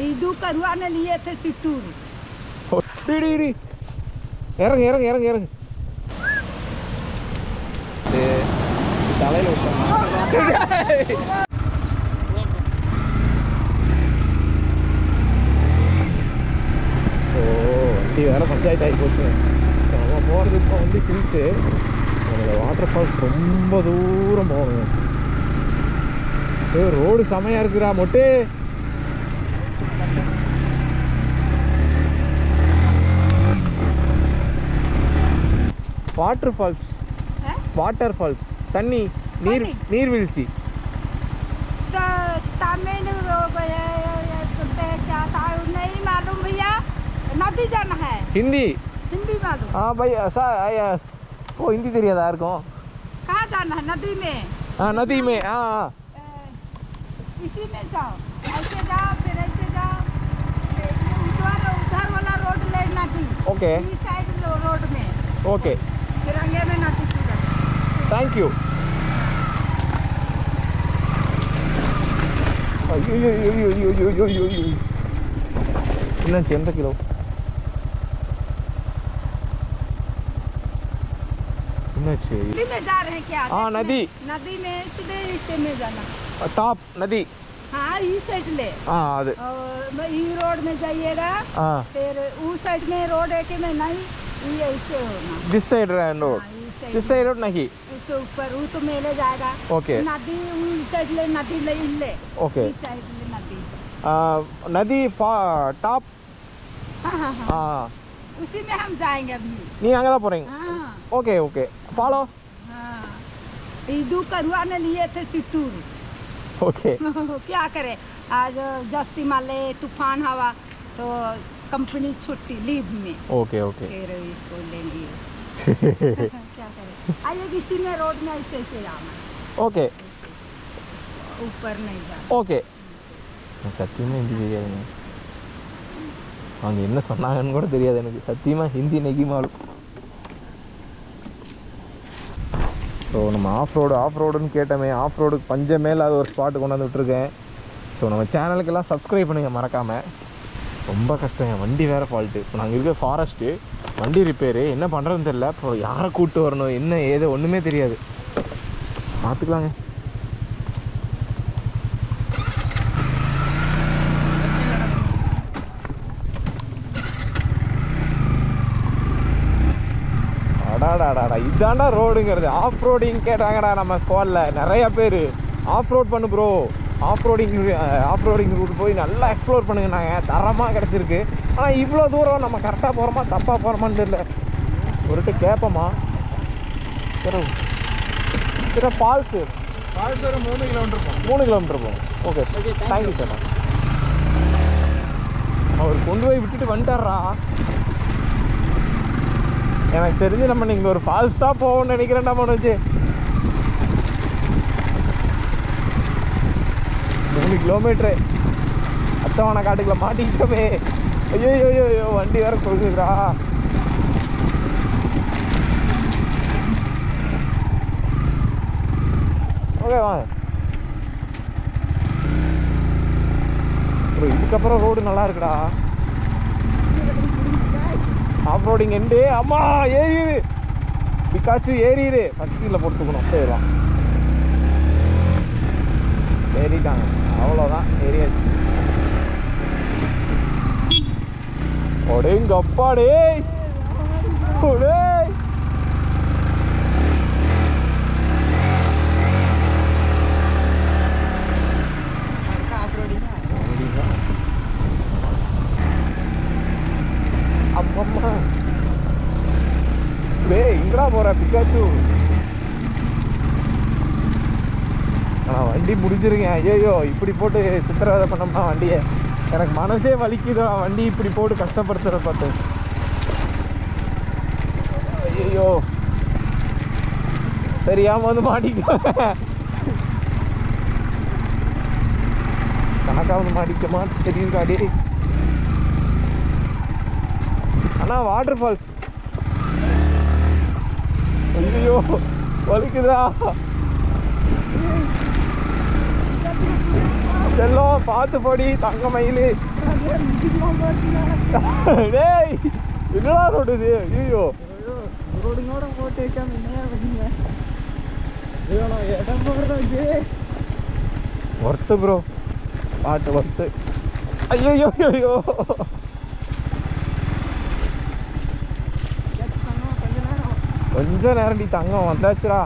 इधू करुआ ने लिए थे सिट्टूर இறங்கு இறங்கு இறங்கு இறங்கு தலையில் விட்டோம் ஓ வண்டி வேற பஞ்சாயத்து ஆகி போச்சு நம்ம போகிறது இப்போ வந்து ஹில்ஸு நம்மளோட வாட்டர் ஃபால்ஸ் ரொம்ப தூரம் போகணுங்க ரோடு செமையாக இருக்குறா மொட்டு வாட்டர் ஃபால்ஸ் தண்ணி நீர்வீழ்ச்சி तमिल क्या था नहीं मालूम भैया नदी जाना है हिंदी मालूम हाँ भाई ऐसा वो हिंदी தெரியாதா யாருக்கும் कहाँ जाना है नदी में हाँ नदी में हाँ इसी में जाओ ऐसे जाओ फिर ऐसे जाओ उधर वाला रोड ले नदी ओके इस साइड रोड में ओके फिर आगे में नदी पूरा थैंक यू எந்த கிலோ नदी में जा रहे हैं क्या हाँ नदी में सीधे हिस्से में जाना टॉप नदी हाँ इस साइड ले हाँ अदे ई रोड में जाइएगा हाँ फिर उस साइड में रोड है कि मैं नहीं ये ऐसे होना this side road this side road नहीं उससे ऊपर वो तो मेले जाएगा ओके नदी उस साइड ले नदी ले ओके इस साइड ले नदी नदी टॉप हाँ उसी में हम जाएंगे अभी नहीं आगे ना पड़ेंगे ओके ओके फॉलो इधू करुआ ने लिए थे सिट्टूर ओके क्या करे आज जस्ती माले तूफान हवा तो कंपनी छुट्टी लीव में ओके ओके फिर इसको लेंगे क्या करें आइए इसी में रोड में ऐसे जाना ओके ऊपर नहीं जाना ओके சத்தியமாக ஹிந்தி தெரியாது அவங்க என்ன சொன்னாங்கன்னு கூட தெரியாது எனக்கு சத்தியமாக ஹிந்தி நெகிமாலும் ஸோ நம்ம ஆஃப் ரோடுன்னு கேட்டோமே ஆஃப் ரோடுக்கு பஞ்சமே இல்லாத ஒரு ஸ்பாட்டு கொண்டாந்து விட்டுருக்கேன் ஸோ நம்ம சேனலுக்கெல்லாம் சப்ஸ்கிரைப் பண்ணுங்கள் மறக்காமல் ரொம்ப கஷ்டம் என் வண்டி வேறு ஃபால்ட்டு இப்போ நாங்கள் இருக்க ஃபாரஸ்ட்டு வண்டி ரிப்பேரு என்ன பண்ணுறதுன்னு தெரில இப்போ யாரை கூப்பிட்டு வரணும் என்ன ஏதோ ஒன்றுமே தெரியாது பார்த்துக்கலாங்க அடாடாடாடா இதாண்டா ரோடுங்கிறது ஆஃப் ரோடிங் கேட்டாங்கடா நம்ம ஸ்குவாடில் நிறைய பேர் ஆஃப் ரோட் பண்ணு ப்ரோ ஆஃப் ரோடிங் ரூட் போய் நல்லா எக்ஸ்ப்ளோர் பண்ணுங்கன்னாங்க தரமாக கிடச்சிருக்கு ஆனால் இவ்வளோ தூரம் நம்ம கரெக்டாக போகிறோமா தப்பாக போகிறோமான்னு தெரியல ஒருட்டு கேட்போமா சரி ஃபால்ஸு ஒரு 3 கிலோமீட்டர் போகும் ஓகே தேங்க்யூ சார் அவர் கொண்டு போய் விட்டுட்டு வந்துட்டாரா எனக்கு தெரிஞ்சு நம்ம நீங்கள் ஒரு ஃபால்ஸ் தான் போவோம்னு நினைக்கிறேன்டா மனோஜ் 3 கிலோமீட்டரு அத்தவனை காட்டுக்குள்ள மாட்டிக்கிட்டோமே ஐயோ வண்டி வேற கொடுக்குதுடா ஓகே வாங்க இதுக்கப்புறம் ரோடு நல்லா இருக்குடா ஆஃப் ரோடிங் எண்டு அம்மா ஏறிடு பிக்காச்சு ஏறிடு ஃபஸ்ட் கீழே போட்டுக்கணும் சரிவா ஏறிட்டாங்க அவ்வளோதான் ஏறியாச்சு ஒடேங்க அப்பாடே ஒடே அம்மம்மா இங்கடா போற பிக்காச்சு நான் வண்டி முடிஞ்சிருக்கேன் ஐயோ இப்படி போட்டு சித்திரவதை பண்ணோம்னா வண்டியை எனக்கு மனசே வலிக்குதா வண்டி இப்படி போட்டு கஷ்டப்படுத்துகிற பார்த்து ஐயோ தெரியாம வந்து மாட்டிக்கிட்டாங்க கணக்காவது மாட்டிக்கமா தெரியுதுக்காடி அண்ணா வாட்டர் ஃபால்ஸ் ஐயோ வலிக்குதா செல்லம் பார்த்து போடி தங்க மயில். டேய் என்னடா ரோடு இது? ஐயோ ரோடுங்கோட போட்டு வைக்காம என்ன பண்ணீங்க? இடம் போடுறது ஒர்த்து ப்ரோ, பாட்டு ஒர்த்து. ஐயோ ஐயோ கொஞ்ச நேரம் தங்கம் வந்தாச்சுரா.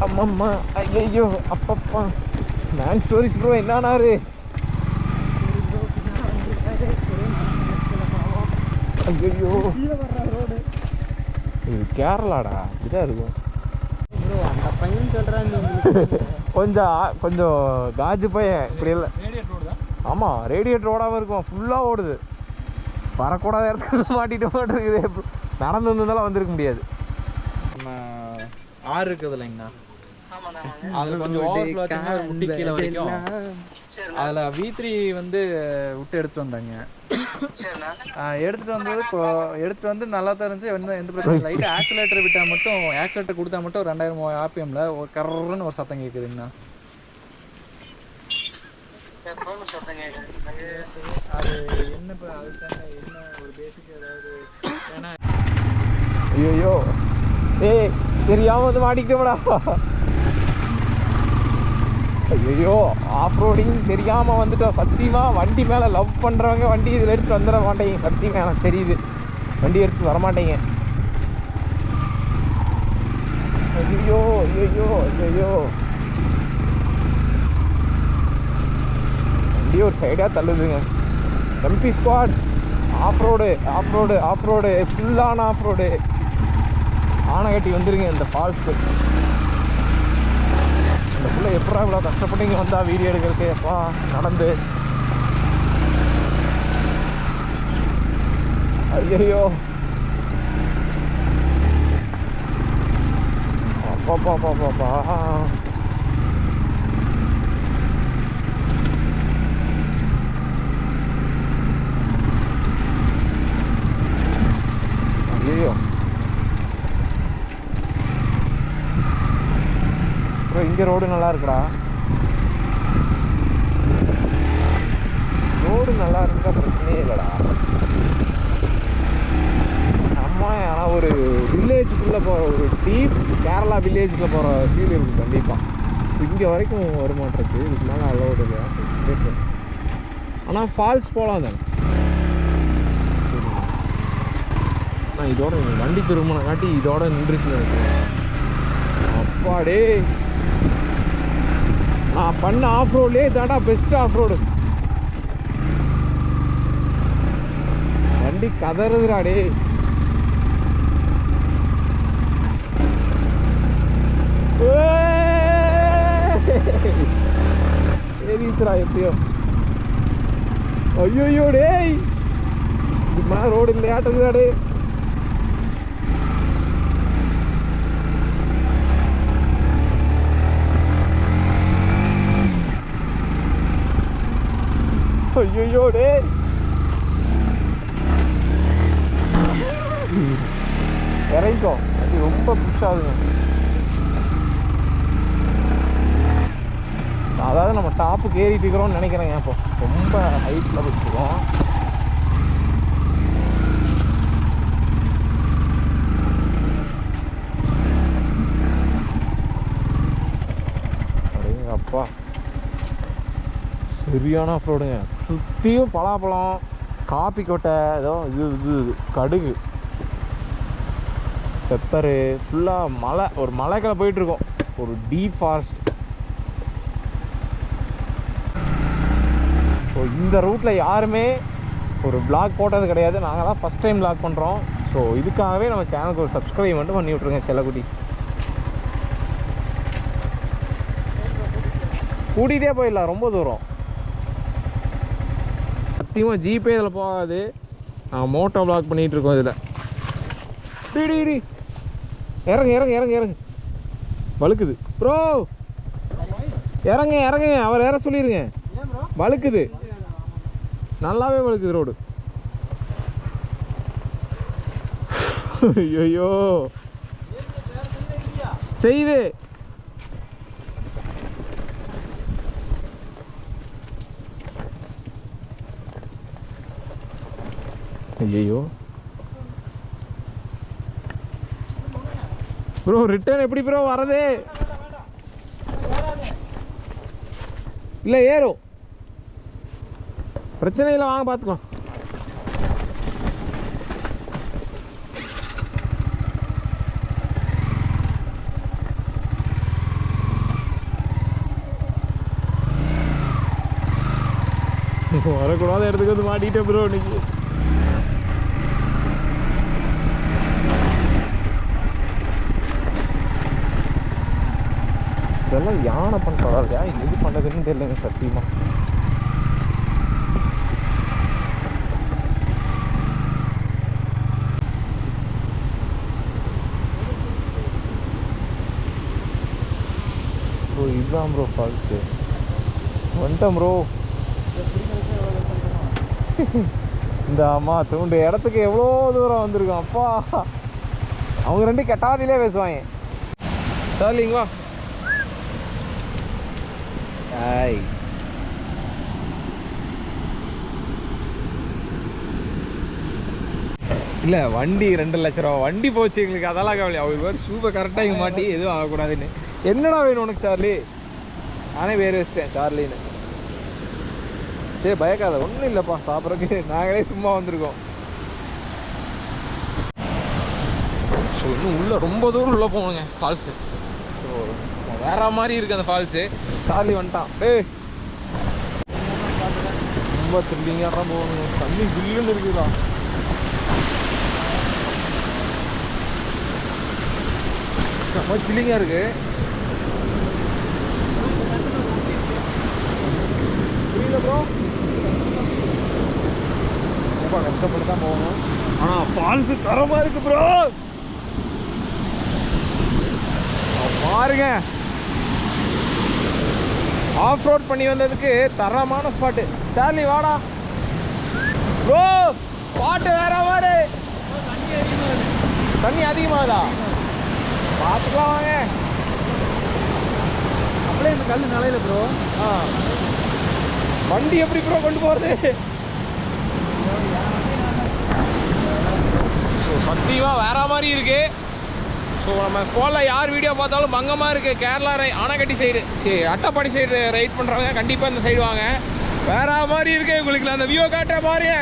அம்மம்மா ஐயோ அப்பப்பா. மேன் ஸ்டோரிஸ் ப்ரோ என்னானாரு? ஐயோ இது கேரளாடா, இதாக இருக்கும். அந்த பையன் சொல்கிறான் கொஞ்சம் காஜு பையன் இப்படி இல்லை. ஆமாம் ரேடியேட் ரோடாகவும் இருக்கும், ஃபுல்லாக ஓடுது. வரக்கூடாத இடத்துல மாட்டிட்டு போட்டுருக்குது. நடந்து வந்ததெல்லாம் வந்திருக்க முடியாது. நம்ம ஆறு இருக்குது இல்லைங்கண்ணா, அதில் கொஞ்சம் ஓவர்ஃப்ளோ ஆச்சுன்னா முட்டி கீழே வரைக்கும். அதில் V3 வந்து விட்டு எடுத்துட்டு வந்தாங்க. எடுத்துட்டு வந்து நல்லா தான் இருந்துச்சு, எந்த பிரச்சனையும். லைட்டாக ஆக்சிலேட்டர் விட்டால் மட்டும், ஆக்சிலேட்டர் கொடுத்தா மட்டும் 2000 RPMல ஒரு கர்றன்னு ஒரு சத்தம் கேட்குதுங்கண்ணா. அது என்ன இப்போ அதுக்கான என்ன ஒரு பேசிக் ஏதாவது ஏன்னா ஐயோ ஏய் தெரியாமல் வந்து மாட்டிக்கிட்டோம்டா. ஐயோ ஆஃப் ரோடிங் தெரியாமல் வந்துட்டோம். சத்தியமாக வண்டி மேலே லவ் பண்ணுறவங்க வண்டி இதில் எடுத்துகிட்டு வந்துட மாட்டேங்க. சத்தியமாக எனக்கு தெரியுது, வண்டி எடுத்து வரமாட்டேங்க. ஐயோ ஐயோ ஐயோ வண்டி ஒரு சைடாக தள்ளுதுங்க. எம்பி ஸ்குவாட் ஆஃப் ரோடு ஃபுல்லான ஆஃப் ரோடு. ஆனை கட்டி வந்துருங்க இந்த ஃபால்ஸ்க்கு. இந்த ஃபுல்லாக எப்படா இவ்வளோ கஷ்டப்பட்டு இங்கே வந்தால் வீடியோ எடுக்கிறதுக்கு? எப்பா நடந்து ஐயோ அப்பாப்பாப்பாப்பா. ஐயோ அப்புறம் இங்கே ரோடு நல்லா இருக்குடா. ரோடு நல்லா இருந்தால் பிரச்சனையே இல்லைடா. நம்ம ஆனால் ஒரு வில்லேஜுக்குள்ளே போகிற ஒரு டீப் கேரளா வில்லேஜுக்குள்ளே போகிற ஃபீல் இருக்குது கண்டிப்பாக. இங்கே வரைக்கும் வருமாட்டிருக்கு, இதுக்கு மேலே அலோடு இல்லையா? ஆனால் ஃபால்ஸ் போகலாம் தானே. நான் இதோட வண்டி திருமணம் காட்டி இதோட நின்றுச்சுன்னு நினைக்கிறேன். அப்பாடே நான் பண்ண ஆஃப் ரோட்லேயே இதாடா பெஸ்ட் ஆஃப் ரோடு. வண்டி கதறுதுடாடே. ஏறிச்சுடா எப்படியோ. ஐயோ டேய் இது மாதிரி ரோடு இல்லையாட்டுதாடே. ஐயோ டே இறங்கிக்கும், அது ரொம்ப புஷ் ஆகுதுங்க. அதாவது நம்ம டாப்புக்கு ஏறிட்டு இருக்கிறோம்னு நினைக்கிறேங்க. இப்போ ரொம்ப ஹைட்டில் வச்சுருக்கோம். அப்படிங்க அப்பா சரியான ஆஃப் ரோடுங்க. சுற்றியும் பலாப்பழம், காப்பி கொட்டை, ஏதோ இது கடுகு, பெப்பரு, ஃபுல்லாக மலை. ஒரு மலைக்குள்ள போயிட்டுருக்கோம், ஒரு டீப் ஃபாரஸ்ட். ஸோ இந்த ரூட்டில் யாருமே ஒரு vlog போட்டது கிடையாது. நாங்கள் தான் ஃபஸ்ட் டைம் vlog பண்ணுறோம். ஸோ இதுக்காகவே நம்ம சேனலுக்கு ஒரு சப்ஸ்கிரைப் மட்டும் பண்ணி விட்ருங்க செல்லக்குட்டீஸ். கூட்டிகிட்டே போயிடலாம், ரொம்ப தூரம். சத்தியமாக ஜிபே இதில் போகாது. நாங்கள் மோட்டோ vlog பண்ணிகிட்ருக்கோம் இதில். டிடி இறங்கு வழுக்குது ப்ரோ. இறங்க அவர் ஏற சொல்லிடுங்க. வழுக்குது, நல்லாவே வழுக்குது ரோடு. ஐயோ செய்து ஐயோ ப்ரோ ரிட்டர்ன் எப்படி ப்ரோ வரது? இல்லை ஏறும், பிரச்சனை இல்லை, வாங்க பார்த்துக்கலாம். வரக்கூடாத இடத்துக்கு வந்து மாட்டிக்கிட்டேன் ப்ரோ இன்னைக்கு. இதெல்லாம் யானை பண்ணுறதா இது பண்ணுறதுன்னு தெரியலங்க சத்தியமா. ப்ரோ இதுதான் ப்ரோ ஃபால்ஸு. வந்துட்டேன் ப்ரோ. இந்த அம்மா தூண்டு இடத்துக்கு எவ்வளோ தூரம் வந்திருக்கோம் அப்பா. அவங்க ரெண்டு கெட்டாதிலே பேசுவாங்க. சரிங்களா ஐய் இல்லை வண்டி 2 லட்ச ரூபா வண்டி போச்சு எங்களுக்கு, அதெல்லாம் கவலை. அவர் வேறு சூப்பர் கரெக்டாக இங்கே மாட்டி எதுவும் ஆகக்கூடாதுன்னு. என்னடா வேணும் உனக்கு சார்லி? நானே வேறு வச்சிட்டேன் சார்லின்னு. சரி பயக்காத, ஒன்றும் இல்லைப்பா, சாப்பிட்றதுக்கு நாங்களே சும்மா வந்திருக்கோம். ஸோ இன்னும் உள்ளே ரொம்ப தூரம் உள்ளே போகணுங்க ஃபால்ஸு. ஸோ வேற மாதிரி இருக்குது அந்த ஃபால்ஸு. சார்லி வந்துட்டான். ரொம்ப த்ரில்லிங்காக தான் போகணுங்க. தண்ணி பில்லுன்னு இருக்குதா. ரொம்ப சில்லிங்காக இருக்குது. புரியல ப்ரோ, ரொம்ப கஷ்டப்பட்டு தான் போகணும். ஆனால் ஃபால்ஸு தரமாக இருக்குது ப்ரோ. பாருங்க, ஆஃப் ரோட் பண்ணி வந்ததுக்கு தரமான ஸ்பாட்டு. சார்லி வாடா ப்ரோ, ஸ்பாட்டு வேற மாதிரி. தண்ணி அதிகமாகுதா? பார்த்துக்கலாம் வாங்க. அப்படியே இந்த கல் நிலையில ப்ரோ. வண்டி எப்படி ப்ரோ கொண்டு போகிறது? ஸோ சத்தியமாக வேற மாதிரி இருக்கு. ஸோ நம்ம ஸ்குவாடில் யார் வீடியோ பார்த்தாலும் பங்கமாக இருக்குது. கேரளா ஆனைக்கட்டி சைடு, சரி அட்டப்பாடி சைடு ரைட் பண்ணுறவங்க கண்டிப்பாக இந்த சைடு வாங்க. வேற மாதிரி இருக்கு. உங்களுக்கு நான் அந்த வியூ காட்டுற பாருங்க.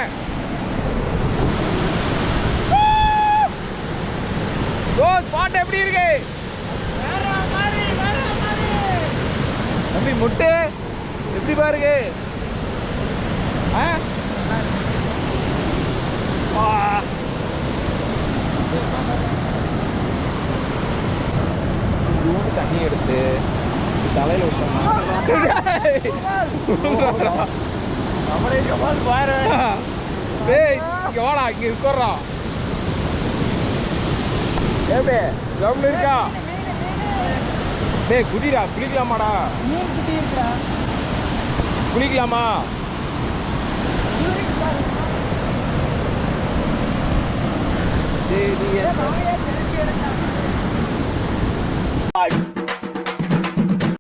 ஸ்பாட் எப்படி இருக்கு? தம்பி முட்டு எப்படி பாருங்க. தண்ணி எடுத்து தலையில வாடா, இங்க இருக்கா எப்படி கவர்மெண்ட் இருக்கா? டேய் குடிடா, குளிக்கலாமாடா? குளிக்கலாமா? டேய்